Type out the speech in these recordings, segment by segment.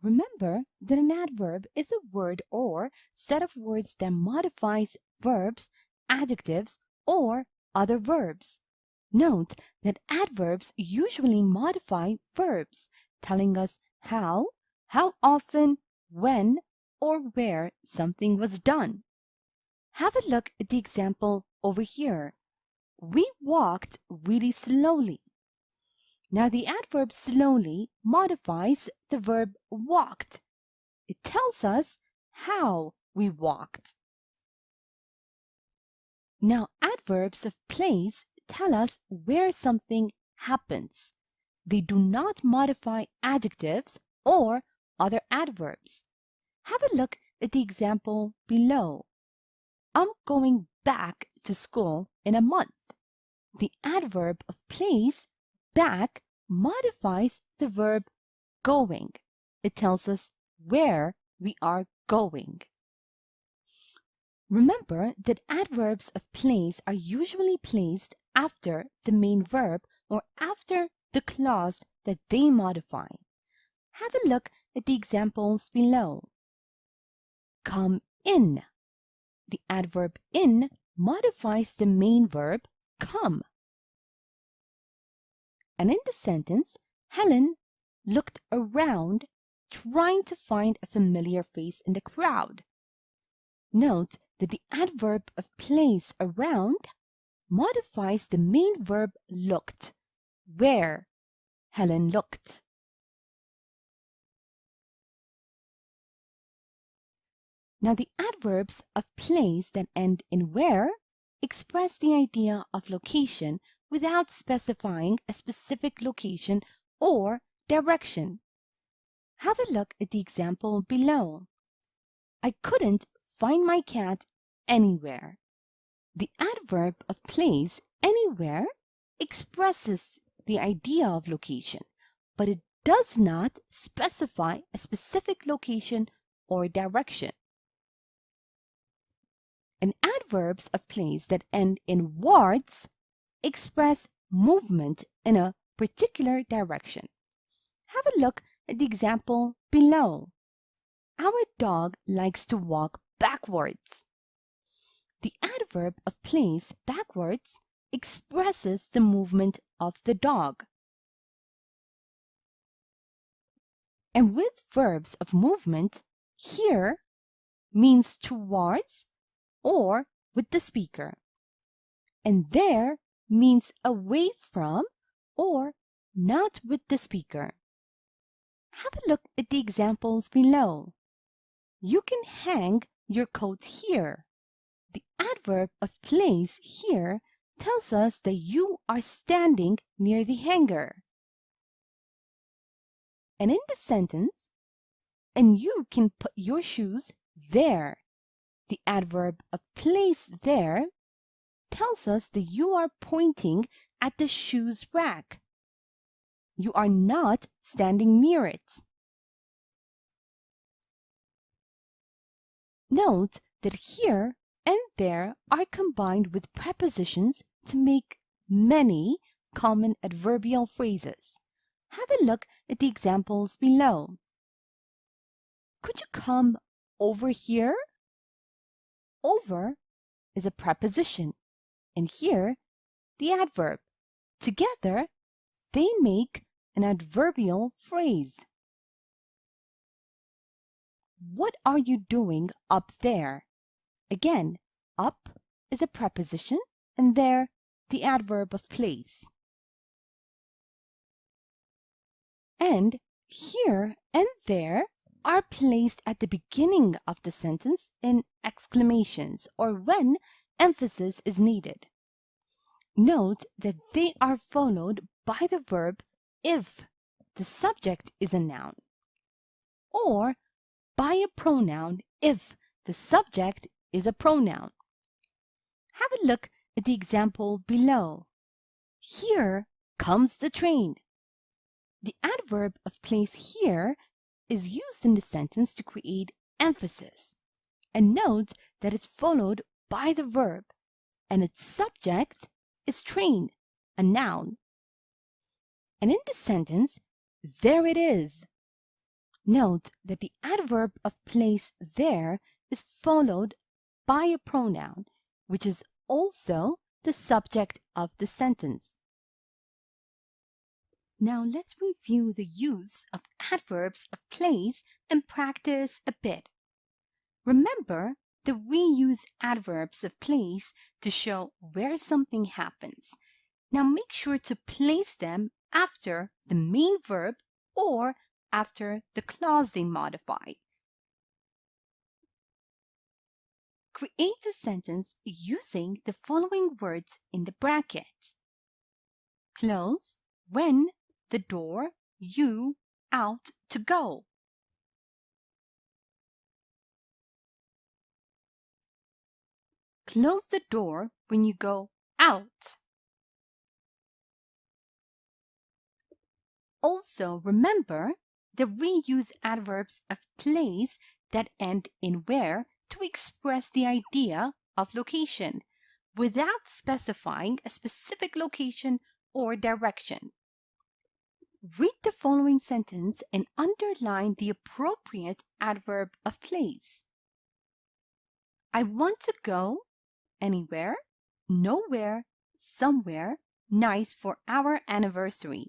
Remember that an adverb is a word or set of words that modifies verbs, adjectives, or other verbs. Note that adverbs usually modify verbs, telling us how often, when, or where something was done. Have a look at the example over here. We walked really slowly. Now the adverb slowly modifies the verb walked. It tells us how we walked. Now adverbs of place tell us where something happens. They do not modify adjectives or other adverbs. Have a look at the example below. I'm going back to school in a month. The adverb of place, back, modifies the verb going. It tells us where we are going. Remember that adverbs of place are usually placed after the main verb or after the clause that they modify. Have a look at the examples below. Come in. The adverb in modifies the main verb come. And in the sentence, Helen looked around trying to find a familiar face in the crowd. Note that the adverb of place around modifies the main verb looked, where Helen looked. Now the adverbs of place that end in where express the idea of location without specifying a specific location or direction. Have a look at the example below. I couldn't find my cat anywhere. The adverb of place, anywhere, expresses the idea of location, but it does not specify a specific location or direction. And adverbs of place that end in wards express movement in a particular direction. Have a look at the example below. Our dog likes to walk backwards. The adverb of place, backwards, expresses the movement of the dog. And with verbs of movement, here means towards or with the speaker, and there means away from or not with the speaker. Have a look at the examples below. You can hang your coat here. The adverb of place here tells us that you are standing near the hanger. And in the sentence, and you can put your shoes there. The adverb of place there tells us that you are pointing at the shoes rack. You are not standing near it. Note that here and there are combined with prepositions to make many common adverbial phrases. Have a look at the examples below. Could you come over here? Over is a preposition, and here the adverb. Together, they make an adverbial phrase. What are you doing up there? Again, up is a preposition, and there the adverb of place. And here and there are placed at the beginning of the sentence in exclamations or when emphasis is needed. Note that they are followed by the verb if the subject is a noun, or by a pronoun if the subject is a pronoun. Have a look at the example below. Here comes the train. The adverb of place here is used in the sentence to create emphasis. And note that it's followed by the verb, and its subject is train, a noun. And in the sentence, there it is. Note that the adverb of place there is followed by a pronoun, which is also the subject of the sentence. Now let's review the use of adverbs of place and practice a bit. Remember that we use adverbs of place to show where something happens. Now make sure to place them after the main verb or after the clause they modify. Create a sentence using the following words in the bracket. Close when the door, you, out to go. Close the door when you go out. Also, remember that we use adverbs of place that end in where to express the idea of location without specifying a specific location or direction. Read the following sentence and underline the appropriate adverb of place. I want to go anywhere, nowhere, somewhere nice for our anniversary.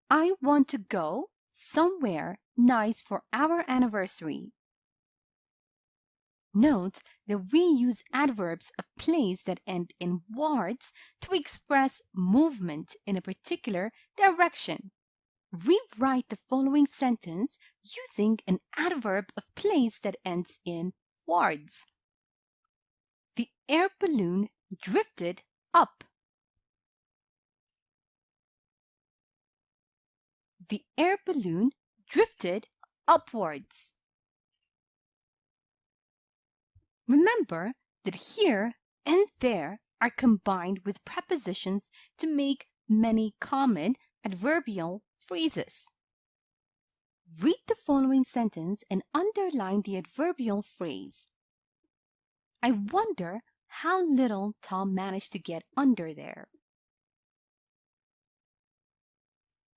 I want to go somewhere nice for our anniversary. Note that we use adverbs of place that end in wards to express movement in a particular direction. Rewrite the following sentence using an adverb of place that ends in wards. The air balloon drifted up. The air balloon drifted upwards. Remember that here and there are combined with prepositions to make many common adverbial phrases. Read the following sentence and underline the adverbial phrase. I wonder how little Tom managed to get under there.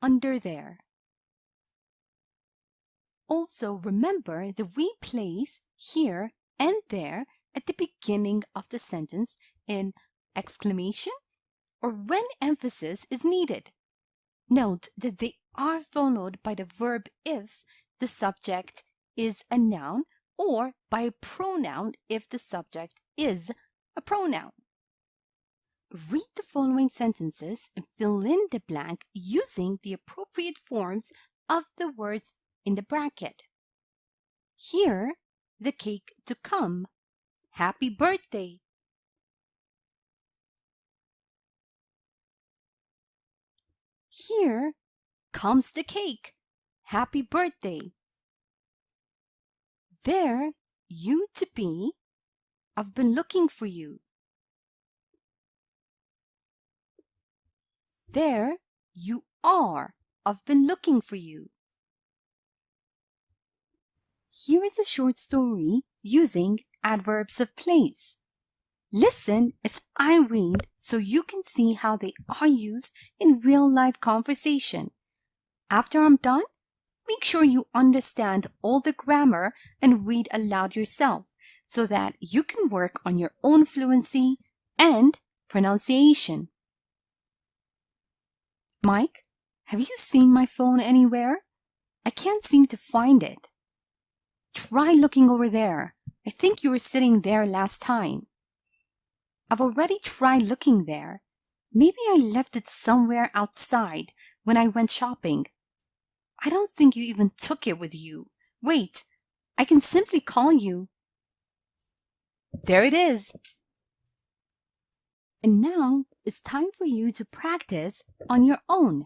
Under there. Also remember that we place here and there at the beginning of the sentence in exclamation or when emphasis is needed. Note that they are followed by the verb if the subject is a noun or by a pronoun if the subject is a pronoun. Read the following sentences and fill in the blank using the appropriate forms of the words in the bracket. Here, the cake to come. Happy birthday! Here comes the cake. Happy birthday! There, you to be. I've been looking for you. There you are. I've been looking for you. Here is a short story using adverbs of place. Listen as I read so you can see how they are used in real-life conversation. After I'm done, make sure you understand all the grammar and read aloud yourself so that you can work on your own fluency and pronunciation. Mike, have you seen my phone anywhere? I can't seem to find it. Try looking over there. I think you were sitting there last time. I've already tried looking there. Maybe I left it somewhere outside when I went shopping. I don't think you even took it with you. Wait, I can simply call you. There it is. And now it's time for you to practice on your own.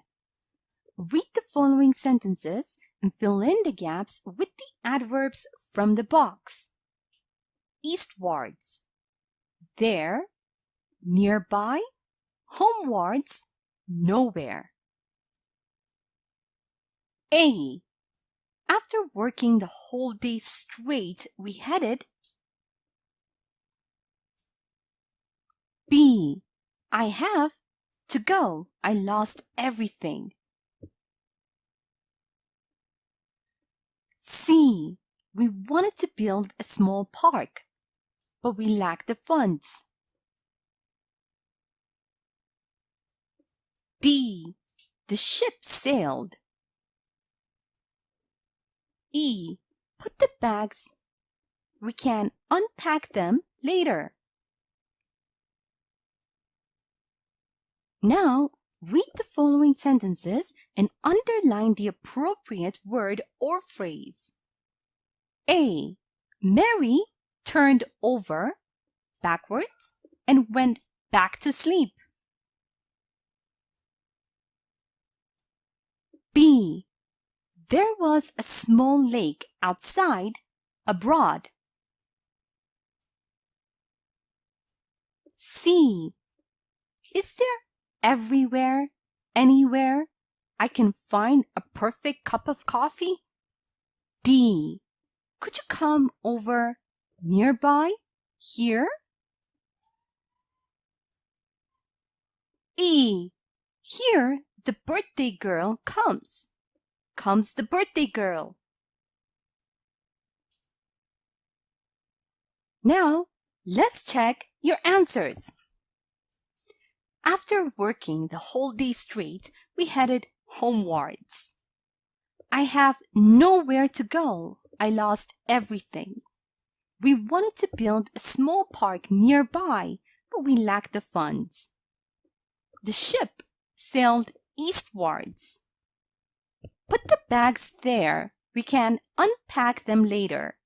Read the following sentences and fill in the gaps with the adverbs from the box. Eastwards, there, nearby, homewards, nowhere. A. After working the whole day straight, we headed. B. I have to go. I lost everything. C. We wanted to build a small park, but we lacked the funds. D. The ship sailed. E. Put the bags. We can unpack them later. Now, read the following sentences and underline the appropriate word or phrase. A. Mary turned over backwards and went back to sleep. B. There was a small lake outside, abroad. C. Is there everywhere, anywhere, I can find a perfect cup of coffee? D. Could you come over nearby, here? E. Here the birthday girl comes. Comes the birthday girl. Now, let's check your answers. After working the whole day straight, we headed homewards. I have nowhere to go. I lost everything. We wanted to build a small park nearby, but we lacked the funds. The ship sailed eastwards. Put the bags there. We can unpack them later.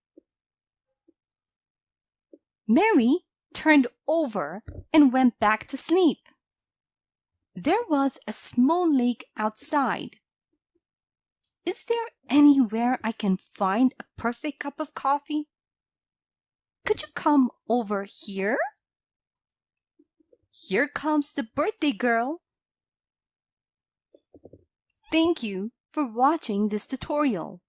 Mary turned over and went back to sleep. There was a small lake outside. Is there anywhere I can find a perfect cup of coffee? Could you come over here? Here comes the birthday girl. Thank you for watching this tutorial.